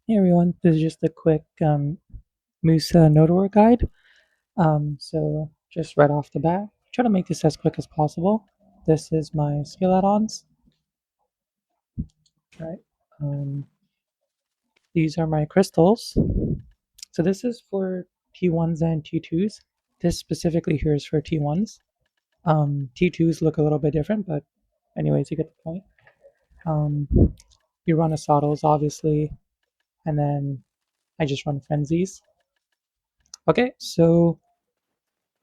Hey everyone, this is just a quick Musa nodewar guide. So just right off the bat, try to make this as quick as possible. This is my skill add-ons, right? Um, these are my crystals. So this is for T1s and T2s. This specifically here is for T1s. T2s look a little bit different, but anyways, you get the point. Um, you run assaults, obviously, and then I just run frenzies. Okay, so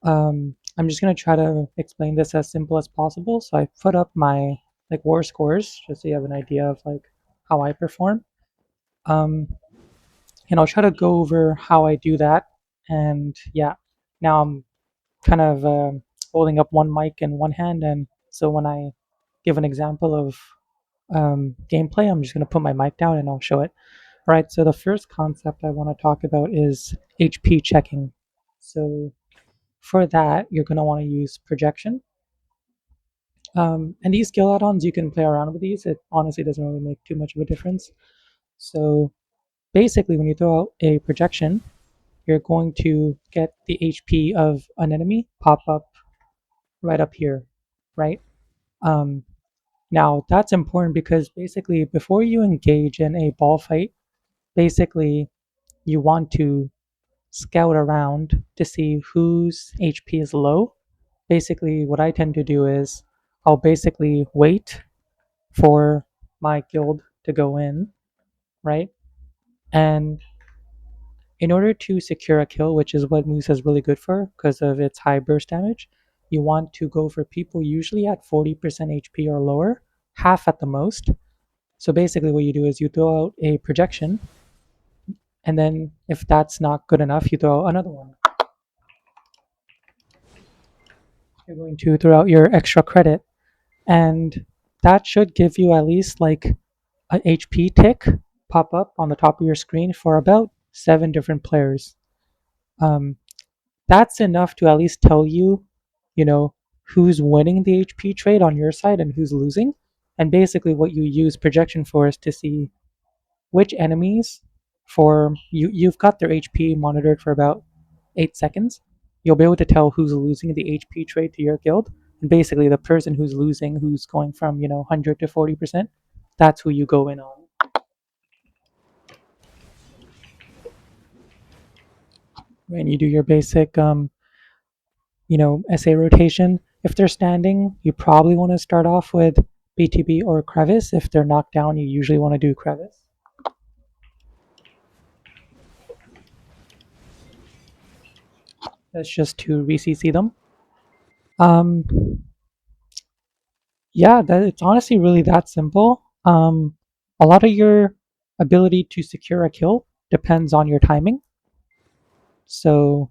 I'm just gonna try to explain this as simple as possible. So I put up my like war scores just so you have an idea of like how I perform. Um, and I'll try to go over how I do that. And yeah, now I'm kind of holding up one mic in one hand, and so when I give an example of gameplay, I'm just gonna put my mic down and I'll show it. All right. So the first concept I want to talk about is HP checking. So for that, you're gonna want to use projection. And these skill add-ons, you can play around with these. It honestly doesn't really make too much of a difference. So basically, when you throw out a projection, you're going to get the HP of an enemy pop up right up here, right? Um, Now that's important because basically, before you engage in a ball fight, basically you want to scout around to see whose HP is low. Basically, what I tend to do is I'll basically wait for my guild to go in, right? And in order to secure a kill, which is what Musa is really good for because of its high burst damage, you want to go for people usually at 40% HP or lower, half at the most. So basically, what you do is you throw out a projection, and then if that's not good enough, you throw out another one. You're going to throw out your extra credit, and that should give you at least like an HP tick pop up on the top of your screen for about 7 different players. Um, that's enough to at least tell you, you know, who's winning the HP trade on your side and who's losing. And basically, what you use projection for is to see which enemies for you've got their HP monitored for about 8 seconds. You'll be able to tell who's losing the HP trade to your guild, and basically the person who's losing, who's going from 100 to 40%, that's who you go in on. When you do your basic SA rotation. If they're standing, you probably want to start off with BTB or crevice. If they're knocked down, you usually want to do crevice. That's just to re-CC them. Um, yeah, it's honestly really that simple. A lot of your ability to secure a kill depends on your timing. So,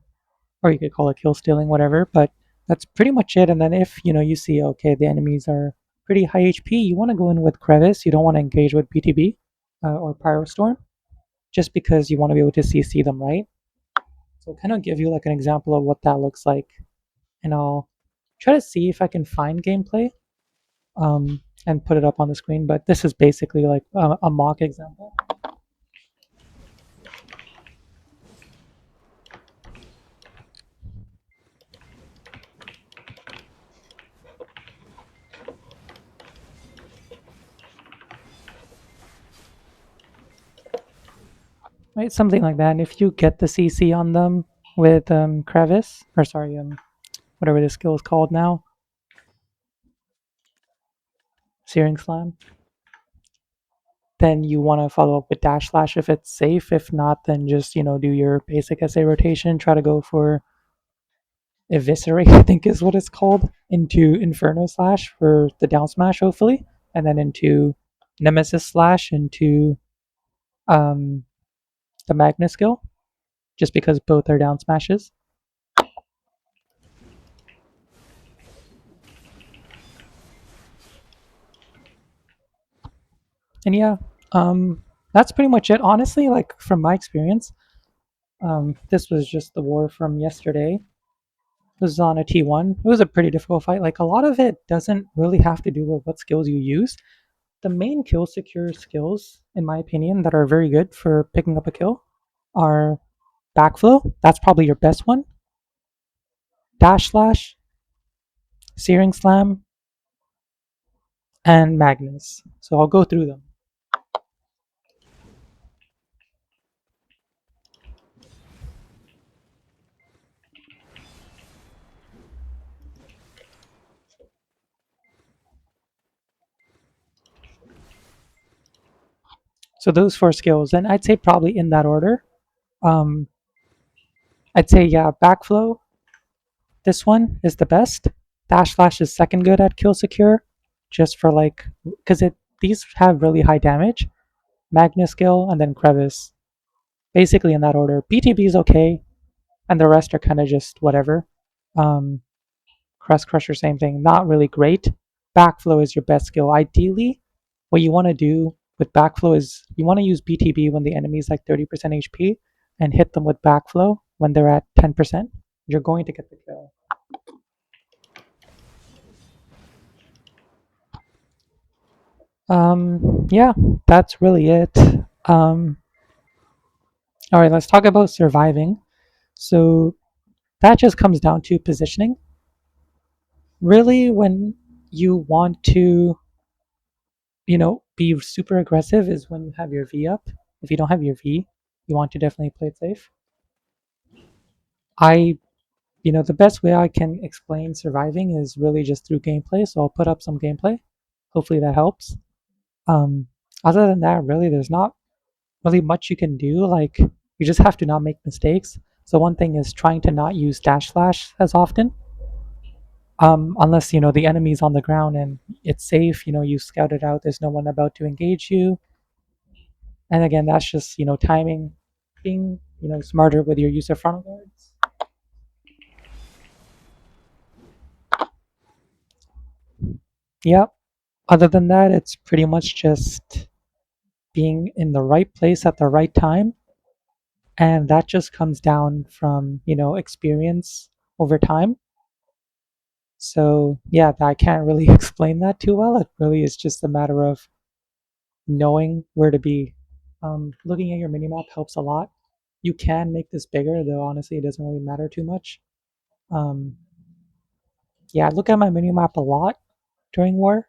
or you could call it kill stealing, whatever. But that's pretty much it. And then if you see okay, the enemies are pretty high HP, you want to go in with crevice. You don't want to engage with BTB or Pyrostorm, just because you want to be able to CC them, right? So I'll kind of give you like an example of what that looks like, and I'll try to see if I can find gameplay and put it up on the screen. But this is basically like a mock example. Right, something like that. And if you get the CC on them with crevice, or sorry, whatever this skill is called now, searing slam, then you want to follow up with dash slash if it's safe. If not, then just do your basic SA rotation. Try to go for eviscerate, I think is what it's called, into inferno slash for the down smash, hopefully, and then into nemesis slash into um, the magna skill, just because both are down smashes. And yeah, that's pretty much it. Honestly, like from my experience, this was just the war from yesterday. This was on a T1. It was a pretty difficult fight. Like a lot of it doesn't really have to do with what skills you use. The main kill secure skills, in my opinion, that are very good for picking up a kill are backflow. That's probably your best one. Dash slash, searing slam, and Magnus. So I'll go through them. So those four skills, and I'd say probably in that order. Um, I'd say yeah, backflow. This one is the best. Dash slash is second good at kill secure, just for like because it these have really high damage. Magnus skill and then crevice, basically in that order. BTB is okay, and the rest are kind of just whatever. Um, Crust Crusher, same thing. Not really great. Backflow is your best skill. Ideally, what you want to do with backflow is you want to use BTB when the enemy is like 30% HP and hit them with backflow when they're at 10%. You're going to get the kill. Yeah, that's really it. Um, all right, let's talk about surviving. So that just comes down to positioning. Really, when you want to, be super aggressive is when you have your V up. If you don't have your V, you want to definitely play it safe. I, the best way I can explain surviving is really just through gameplay. So I'll put up some gameplay. Hopefully that helps. Um, Other than that, really, there's not really much you can do. Like, you just have to not make mistakes. So one thing is trying to not use dash slash as often. Unless the enemy's on the ground and it's safe, you scout it out. There's no one about to engage you. And again, that's just timing, being smarter with your use of frontal guards. Yep. Other than that, it's pretty much just being in the right place at the right time, and that just comes down from experience over time. So yeah, I can't really explain that too well. It really is just a matter of knowing where to be. Looking at your minimap helps a lot. You can make this bigger, though honestly, it doesn't really matter too much. Um, yeah, I look at my minimap a lot during war.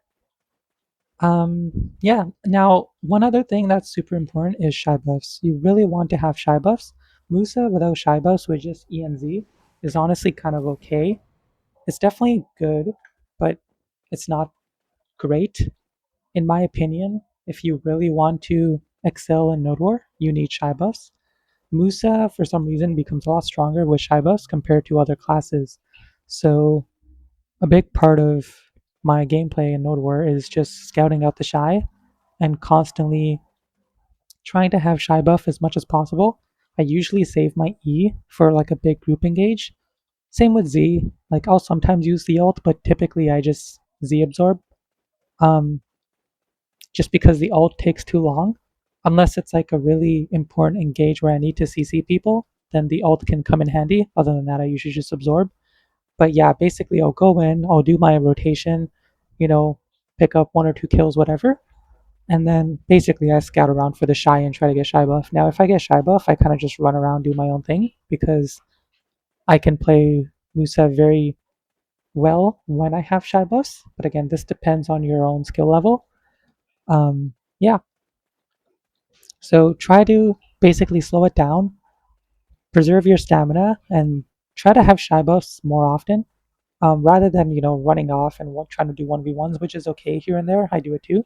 Yeah. Now, one other thing that's super important is shy buffs. You really want to have shy buffs. Musa without shy buffs with just ENZ is honestly kind of okay. It's definitely good, but it's not great. In my opinion, if you really want to excel in nodewar, you need shy buffs. Musa, for some reason, becomes a lot stronger with shy buffs compared to other classes. So a big part of my gameplay in nodewar is just scouting out the shy and constantly trying to have shy buff as much as possible. I usually save my E for like a big group engage. Same with Z. Like I'll sometimes use the ult, but typically I just Z absorb. Um, just because the ult takes too long. Unless it's like a really important engage where I need to CC people, then the ult can come in handy. Other than that, I usually just absorb. But yeah, basically I'll go in, I'll do my rotation, you know, pick up one or two kills, whatever, and then basically I scout around for the shy and try to get shy buff. Now, if I get shy buff, I kind of just run around, do my own thing because I can play Musa very well when I have shy buffs. But again, this depends on your own skill level. Yeah, so try to basically slow it down, preserve your stamina, and try to have shy buffs more often. Rather than running off and trying to do 1v1s, which is okay here and there. I do it too.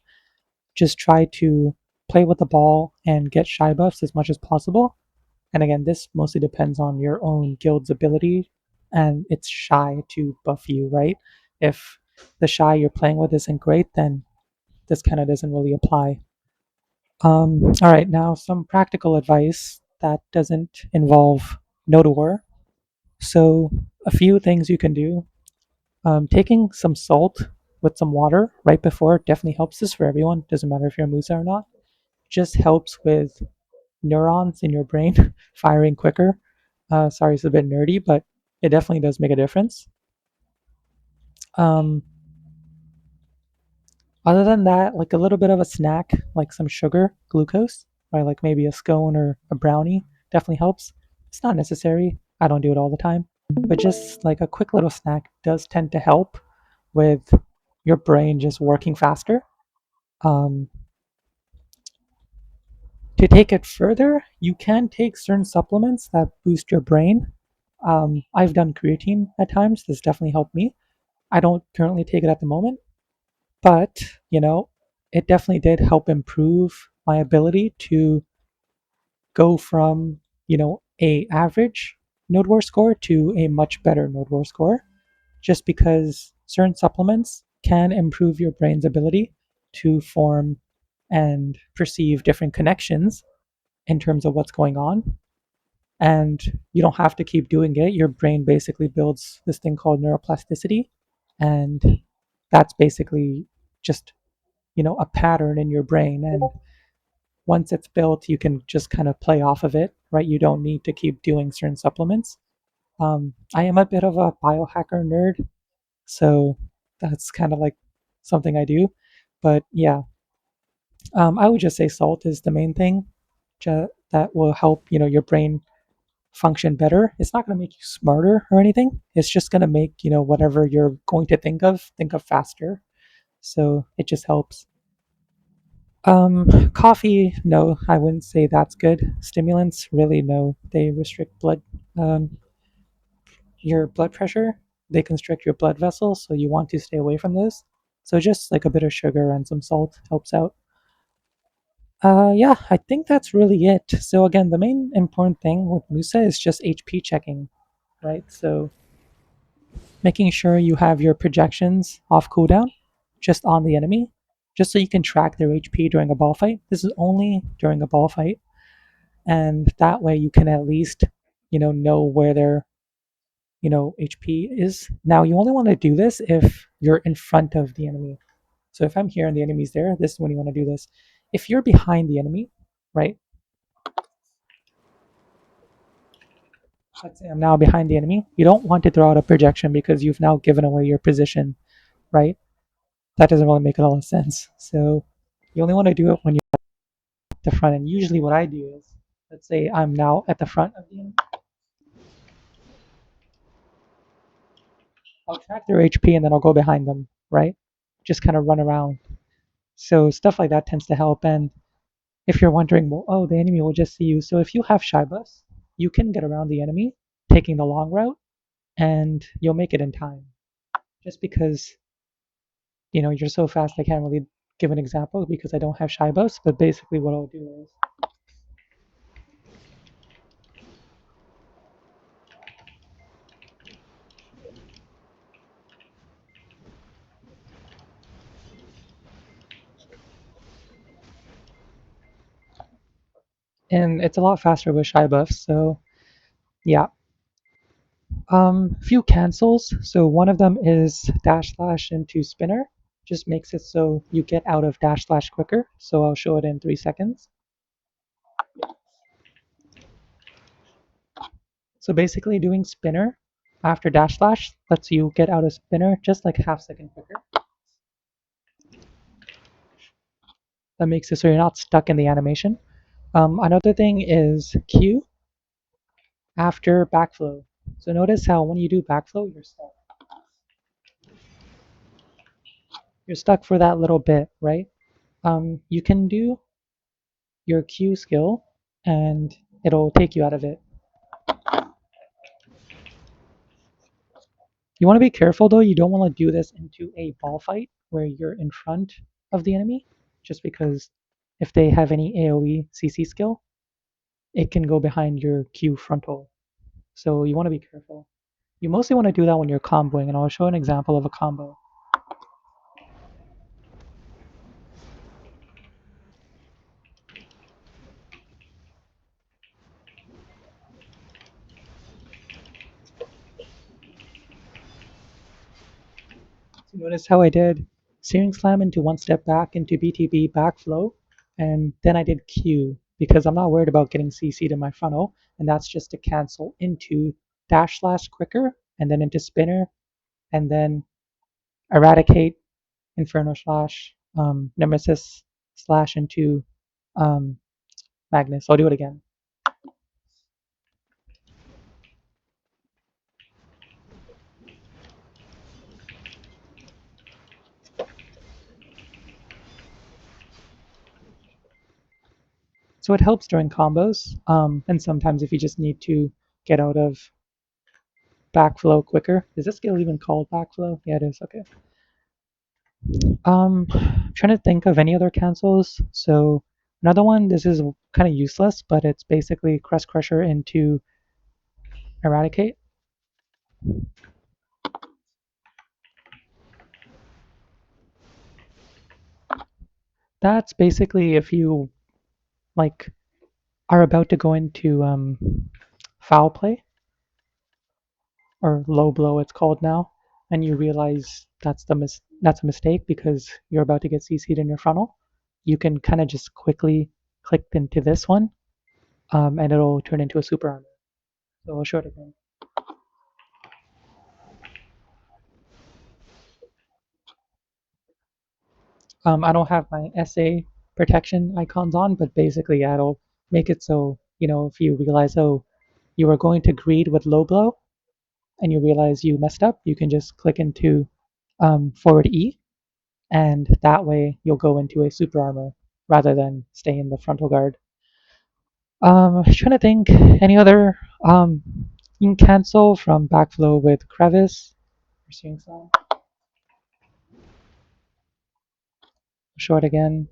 Just try to play with the ball and get shy buffs as much as possible. And again, this mostly depends on your own guild's ability and it's shy to buff you, right? If the shy you're playing with isn't great, then this kind of doesn't really apply. All right, now some practical advice that doesn't involve nodewar. So, a few things you can do. Taking some salt with some water right before definitely helps. This for everyone. Doesn't matter if you're a Musa or not. Just helps with neurons in your brain firing quicker. Sorry, it's a bit nerdy, but it definitely does make a difference. Um, Other than that, like a little bit of a snack, like some sugar, glucose, or like maybe a scone or a brownie definitely helps. It's not necessary. I don't do it all the time, but just like a quick little snack does tend to help with your brain just working faster. Um, to take it further, you can take certain supplements that boost your brain. I've done creatine at times. This definitely helped me. I don't currently take it at the moment, but it definitely did help improve my ability to go from a average nodewar score to a much better nodewar score, just because certain supplements can improve your brain's ability to form and perceive different connections in terms of what's going on. And you don't have to keep doing it. Your brain basically builds this thing called neuroplasticity, and that's basically just a pattern in your brain. And once it's built, you can just kind of play off of it, right? You don't need to keep doing certain supplements. I am a bit of a biohacker nerd, so that's kind of like something I do. But yeah, I would just say salt is the main thing that will help your brain function better. It's not going to make you smarter or anything. It's just going to make whatever you're going to think of faster. So it just helps. Coffee, no, I wouldn't say that's good. Stimulants, really, no. They restrict um, your blood pressure. They constrict your blood vessels, so you want to stay away from those. So just like a bit of sugar and some salt helps out. Yeah, I think that's really it. So again, the main important thing with Musa is just HP checking, right? So making sure you have your projections off cooldown, just on the enemy, just so you can track their HP during a ball fight. This is only during a ball fight, and that way you can at least know where their HP is. Now you only want to do this if you're in front of the enemy. So if I'm here and the enemy's there, this is when you want to do this. If you're behind the enemy, right? Let's say I'm now behind the enemy. You don't want to throw out a projection because you've now given away your position, right? That doesn't really make a lot of sense. So you only want to do it when you're at the front. And usually what I do is, let's say I'm now at the front of the enemy. I'll track their HP and then I'll go behind them, right? Just kind of run around. So stuff like that tends to help. And if you're wondering, well, oh, the enemy will just see you. So if you have Shai buffs, you can get around the enemy taking the long route and you'll make it in time. Just because, you're so fast, I can't really give an example because I don't have Shai buffs. But basically, what I'll do is and it's a lot faster with Shai buffs. So yeah, few cancels. So one of them is dash slash into spinner. Just makes it so you get out of dash slash quicker. So I'll show it in 3 seconds. So basically, doing spinner after dash slash lets you get out of spinner just like a half second quicker. That makes it so you're not stuck in the animation. Another thing is Q after backflow. So notice how when you do backflow, you're stuck. You're stuck for that little bit, right? You can do your Q skill and it'll take you out of it. You want to be careful though, you don't want to do this into a ball fight where you're in front of the enemy, just because if they have any AoE CC skill, it can go behind your Q frontal. So you want to be careful. You mostly want to do that when you're comboing, and I'll show an example of a combo. So notice how I did Searing Slam into one step back into BTB backflow, and then I did Q because I'm not worried about getting CC'd in my frontal, and that's just to cancel into dash slash quicker, and then into spinner, and then eradicate, inferno slash, Nemesis slash into um, Magnus. I'll do it again. So it helps during combos, and sometimes if you just need to get out of backflow quicker. Is this skill even called backflow? Yeah, it is. Okay. Trying to think of any other cancels. So another one. This is kind of useless, but it's basically Crust Crusher into Eradicate. That's basically if you like are about to go into foul play or low blow, it's called now, and you realize that's a mistake because you're about to get CC'd in your frontal. You can kind of just quickly click into this one, and it'll turn into a super armor. So I'll show it again. I don't have my SA protection icons on, but basically, yeah, it'll make it so, if you realize, oh, you were going to greed with low blow and you realize you messed up, you can just click into forward E, and that way you'll go into a super armor rather than stay in the frontal guard. I'm trying to think any other. You can cancel from backflow with crevice. We're seeing some. Show it again.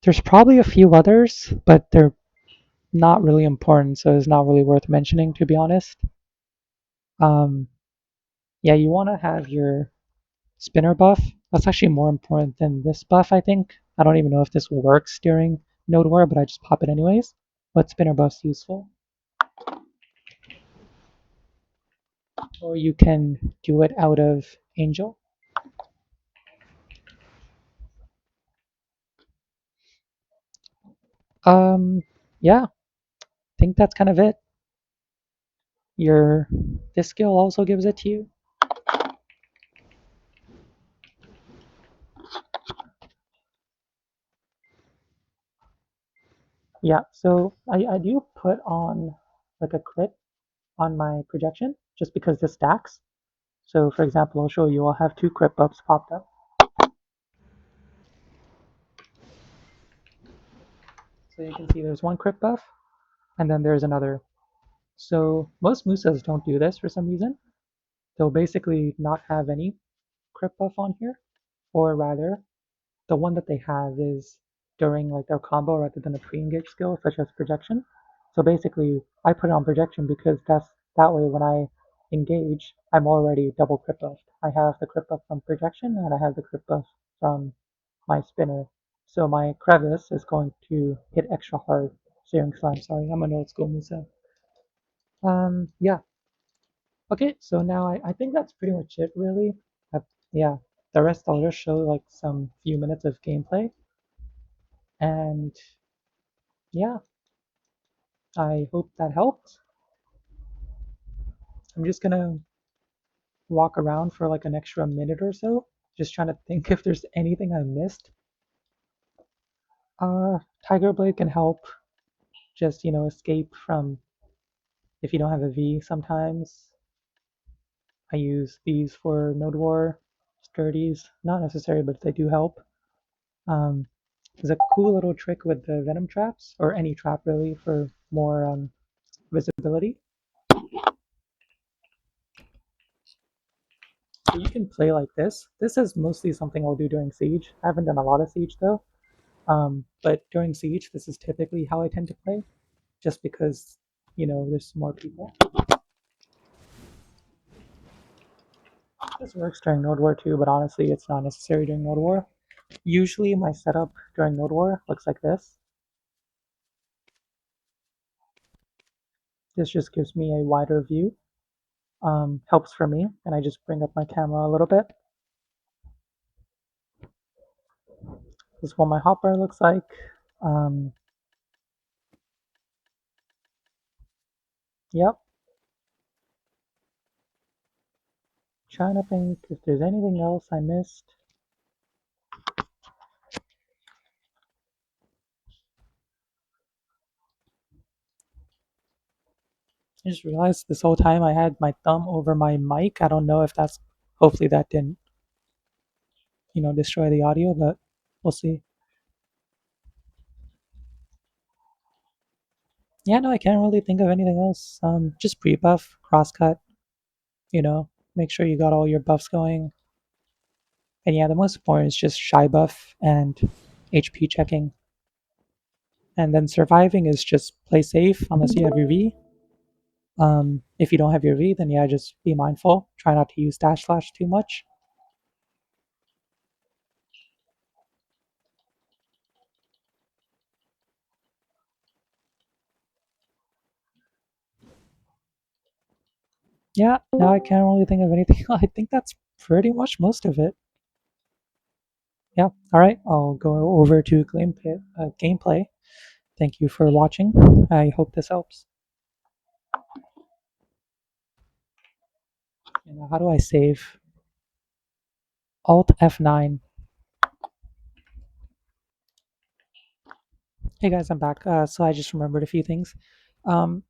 There's probably a few others, but they're not really important, so it's not really worth mentioning, to be honest. Um, yeah, you want to have your spinner buff. That's actually more important than this buff, I think. I don't even know if this works during nodewar, but I just pop it anyways. But spinner buff's useful. Or you can do it out of Angel. Yeah, I think that's kind of it. Your This skill also gives it to you. Yeah, so I do put on like a crit on my projection just because this stacks. So for example, I'll show you, I'll have two crit buffs popped up. So you can see there's one crit buff and then there's another. So most Musas don't do this for some reason. They'll basically not have any crit buff on here, or rather, the one that they have is during like their combo rather than a pre-engage skill such as projection. So basically, I put it on projection because that way when I engage, I'm already double crit buffed. I have the crit buff from projection and I have the crit buff from my spinner. So my crevice is going to hit extra hard. Searing slime. Sorry, I'm an old school Musa. Yeah. Okay, so now I think that's pretty much it, really. Yeah, the rest I'll just show like some few minutes of gameplay, and yeah, I hope that helped. I'm just gonna walk around for like an extra minute or so, just trying to think if there's anything I missed. Tiger Blade can help just, escape from if you don't have a V sometimes. I use these for nodewar, sturdies, not necessary, but they do help. Um, there's a cool little trick with the venom traps, or any trap really, for more visibility. So you can play like this. This is mostly something I'll do during Siege. I haven't done a lot of Siege though. But during Siege, this is typically how I tend to play, just because, there's more people. This works during Node War too, but honestly, it's not necessary during Node War. Usually, my setup during Node War looks like this. This just gives me a wider view. Helps for me, and I just bring up my camera a little bit. This is what my hotbar looks like. Um, yep. Trying to think if there's anything else I missed. I just realized this whole time I had my thumb over my mic. I don't know if that's, hopefully that didn't, destroy the audio, but we'll see. Yeah, no, I can't really think of anything else. Just pre-buff, crosscut, make sure you got all your buffs going. And yeah, the most important is just Shai buff and HP checking. And then surviving is just play safe unless you have your V. If you don't have your V, then yeah, just be mindful. Try not to use dash slash too much. Yeah, now I can't really think of anything. I think that's pretty much most of it. Yeah, all right, I'll go over to gameplay. Thank you for watching. I hope this helps. And how do I save? Alt F9. Hey guys, I'm back. So I just remembered a few things. Um,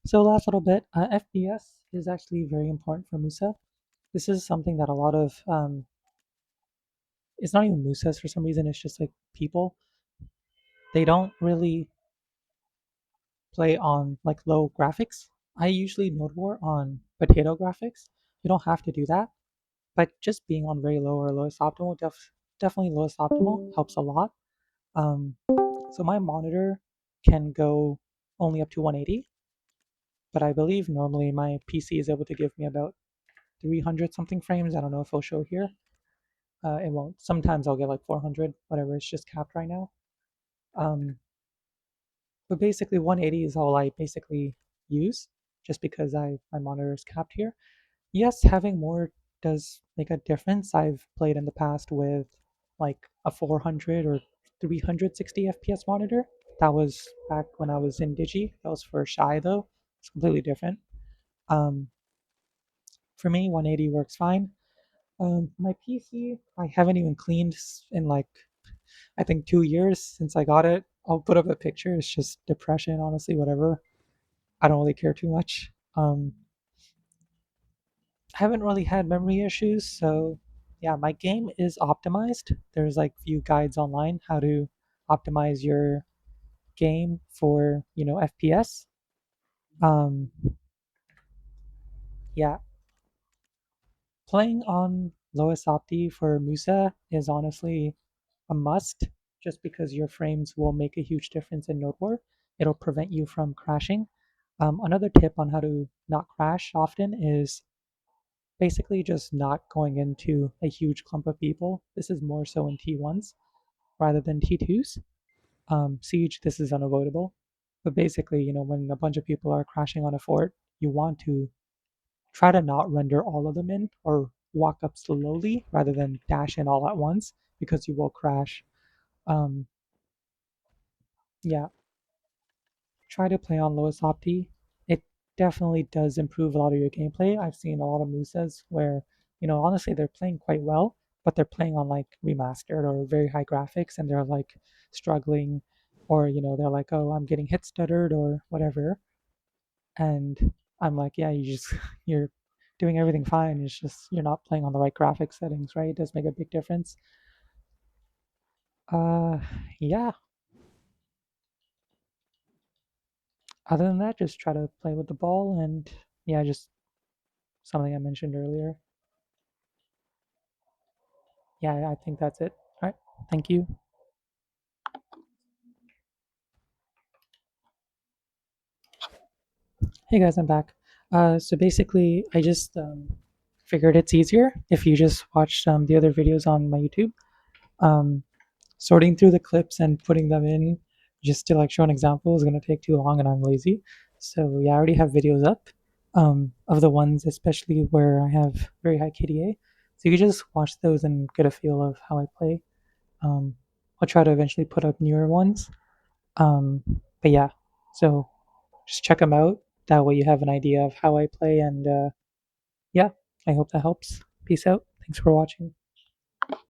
so last little bit, FPS is actually very important for Musa. This is something that a lot of it's not even Musas for some reason. It's just like people. They don't really play on like low graphics. I usually nodewar on potato graphics. You don't have to do that, but just being on very low or lowest optimal, definitely lowest optimal helps a lot. Um, so my monitor can go only up to 180, but I believe normally my PC is able to give me about 300 something frames. I don't know if it'll show here. It won't. Sometimes I'll get like 400, whatever. It's just capped right now. Um, but basically, 180 is all I basically use, just because my monitor is capped here. Yes, having more does make a difference. I've played in the past with like a 400 or 360 FPS monitor. That was back when I was in Digi. That was for Shai though. It's completely different. Um, for me, 180 works fine. My PC, I haven't even cleaned in like I think 2 years since I got it. I'll put up a picture. It's just depression, honestly. Whatever. I don't really care too much. Haven't really had memory issues, so yeah, my game is optimized. There's like few guides online how to optimize your game for FPS. Um, yeah, playing on lowest opti for Musa is honestly a must, just because your frames will make a huge difference in Node War. It'll prevent you from crashing. Another tip on how to not crash often is basically just not going into a huge clump of people. This is more so in T1s rather than T2s. Siege, this is unavoidable. But basically, when a bunch of people are crashing on a fort, you want to try to not render all of them in or walk up slowly rather than dash in all at once because you will crash. Um, yeah, try to play on lowest opti. It definitely does improve a lot of your gameplay. I've seen a lot of Musas where, honestly, they're playing quite well, but they're playing on like remastered or very high graphics and they're like struggling, or, they're like, oh, I'm getting hit stuttered or whatever. And I'm like, yeah, you're doing everything fine. It's just you're not playing on the right graphics settings, right? It does make a big difference. Uh, yeah. Other than that, just try to play with the ball and yeah, just something I mentioned earlier. Yeah, I think that's it. All right. Thank you. Hey guys, I'm back. So basically, I just figured it's easier if you just watch the other videos on my YouTube. Um, Sorting through the clips and putting them in just to like show an example is going to take too long and I'm lazy. So yeah, I already have videos up of the ones especially where I have very high KDA. So you can just watch those and get a feel of how I play. Um, I'll try to eventually put up newer ones. Um, but yeah, so just check them out. That way you have an idea of how I play and yeah. I hope that helps. Peace out. Thanks for watching.